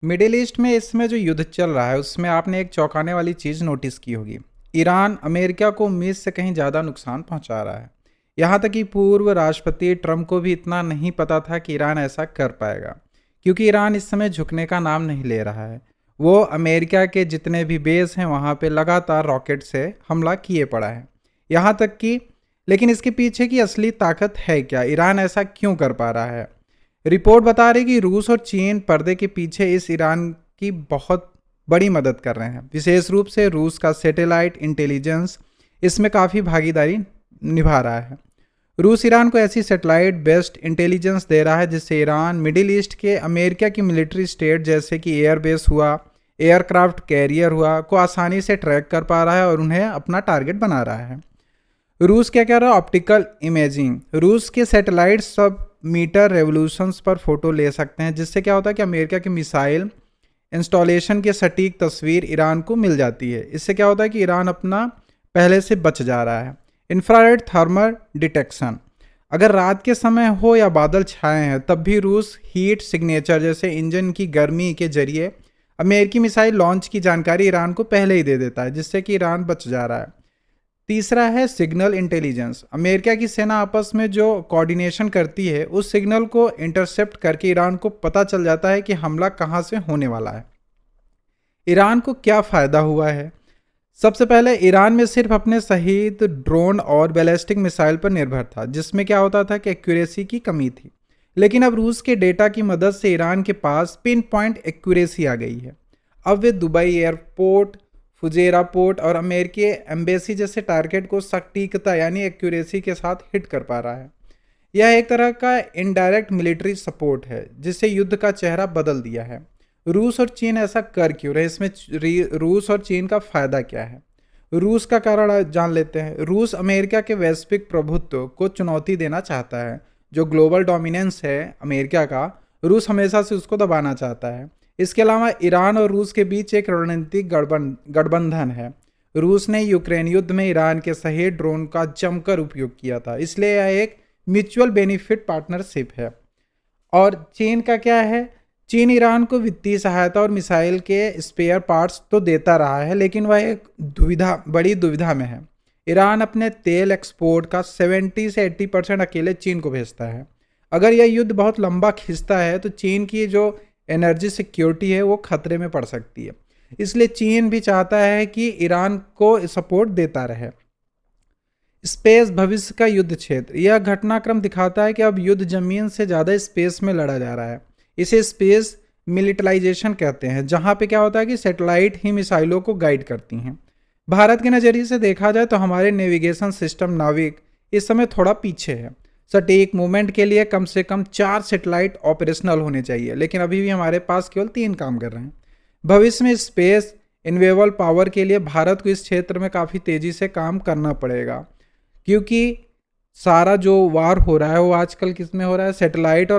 Middle east में इस समय जो युद्ध चल रहा है उसमें आपने एक चौंकाने वाली चीज़ नोटिस की होगी। ईरान अमेरिका को उम्मीद से कहीं ज़्यादा नुकसान पहुंचा रहा है। यहाँ तक कि पूर्व राष्ट्रपति ट्रंप को भी इतना नहीं पता था कि ईरान ऐसा कर पाएगा, क्योंकि ईरान इस समय झुकने का नाम नहीं ले रहा है। वो अमेरिका के जितने भी बेस हैं वहाँ पे लगातार रॉकेट से हमला किए पड़ा है। यहाँ तक कि लेकिन इसके पीछे की असली ताकत है क्या, ईरान ऐसा क्यों कर पा रहा है? रिपोर्ट बता रही कि रूस और चीन पर्दे के पीछे इस ईरान की बहुत बड़ी मदद कर रहे हैं। विशेष रूप से रूस का सैटेलाइट इंटेलिजेंस इसमें काफ़ी भागीदारी निभा रहा है। रूस ईरान को ऐसी सैटेलाइट बेस्ड इंटेलिजेंस दे रहा है जिससे ईरान मिडिल ईस्ट के अमेरिका की मिलिट्री स्टेट जैसे कि एयरबेस हुआ, एयरक्राफ्ट कैरियर हुआ को आसानी से ट्रैक कर पा रहा है और उन्हें अपना टारगेट बना रहा है। रूस क्या कह रहा है? Optical imaging. रूस के सैटेलाइट सब मीटर रेवोल्यूशंस पर फोटो ले सकते हैं, जिससे क्या होता है कि अमेरिका की मिसाइल इंस्टॉलेशन की सटीक तस्वीर ईरान को मिल जाती है। इससे क्या होता है कि ईरान अपना पहले से बच जा रहा है। इंफ्रारेड थर्मल डिटेक्शन, अगर रात के समय हो या बादल छाए हैं तब भी रूस हीट सिग्नेचर जैसे इंजन की गर्मी के जरिए अमेरिकी मिसाइल लॉन्च की जानकारी ईरान को पहले ही दे देता है, जिससे कि ईरान बच जा रहा है। तीसरा है सिग्नल इंटेलिजेंस। अमेरिका की सेना आपस में जो कोऑर्डिनेशन करती है उस सिग्नल को इंटरसेप्ट करके ईरान को पता चल जाता है कि हमला कहाँ से होने वाला है। ईरान को क्या फ़ायदा हुआ है? सबसे पहले ईरान में सिर्फ अपने शहीद ड्रोन और बैलिस्टिक मिसाइल पर निर्भर था, जिसमें क्या होता था कि एक्यूरेसी की कमी थी। लेकिन अब रूस के डेटा की मदद से ईरान के पास पिन पॉइंट एक्यूरेसी आ गई है। अब वे दुबई एयरपोर्ट, फुजेरा पोर्ट और अमेरिकी एम्बेसी जैसे टारगेट को सटीकता यानी एक्यूरेसी के साथ हिट कर पा रहा है। यह एक तरह का इनडायरेक्ट मिलिट्री सपोर्ट है जिससे युद्ध का चेहरा बदल दिया है। रूस और चीन ऐसा कर क्यों रहे? इसमें रूस और चीन का फायदा क्या है? रूस का कारण जान लेते हैं। रूस अमेरिका के वैश्विक प्रभुत्व को चुनौती देना चाहता है। जो ग्लोबल डोमिनेंस है अमेरिका का, रूस हमेशा से उसको दबाना चाहता है। इसके अलावा ईरान और रूस के बीच एक रणनीतिक गठबंधन है। रूस ने यूक्रेन युद्ध में ईरान के शहीद ड्रोन का जमकर उपयोग किया था, इसलिए यह एक म्यूचुअल बेनिफिट पार्टनरशिप है। और चीन का क्या है? चीन ईरान को वित्तीय सहायता और मिसाइल के स्पेयर पार्ट्स तो देता रहा है, लेकिन वह एक बड़ी दुविधा में है। ईरान अपने तेल एक्सपोर्ट का 70 से 80% अकेले चीन को भेजता है। अगर यह युद्ध बहुत लंबा खिंचता है तो चीन की जो एनर्जी सिक्योरिटी है वो खतरे में पड़ सकती है। इसलिए चीन भी चाहता है कि ईरान को सपोर्ट देता रहे। स्पेस भविष्य का युद्ध क्षेत्र, यह घटनाक्रम दिखाता है कि अब युद्ध जमीन से ज़्यादा स्पेस में लड़ा जा रहा है। इसे स्पेस मिलिटराइजेशन कहते हैं, जहाँ पे क्या होता है कि सैटेलाइट ही मिसाइलों को गाइड करती हैं। भारत के नज़रिए से देखा जाए तो हमारे नेविगेशन सिस्टम नाविक इस समय थोड़ा पीछे है। सटीक मूवमेंट के लिए कम से कम 4 सैटेलाइट ऑपरेशनल होने चाहिए, लेकिन अभी भी हमारे पास केवल 3 काम कर रहे हैं। भविष्य में स्पेस इन्वेबल पावर के लिए भारत को इस क्षेत्र में काफ़ी तेज़ी से काम करना पड़ेगा, क्योंकि सारा जो वार हो रहा है वो आजकल किस में हो रहा है? सैटेलाइट और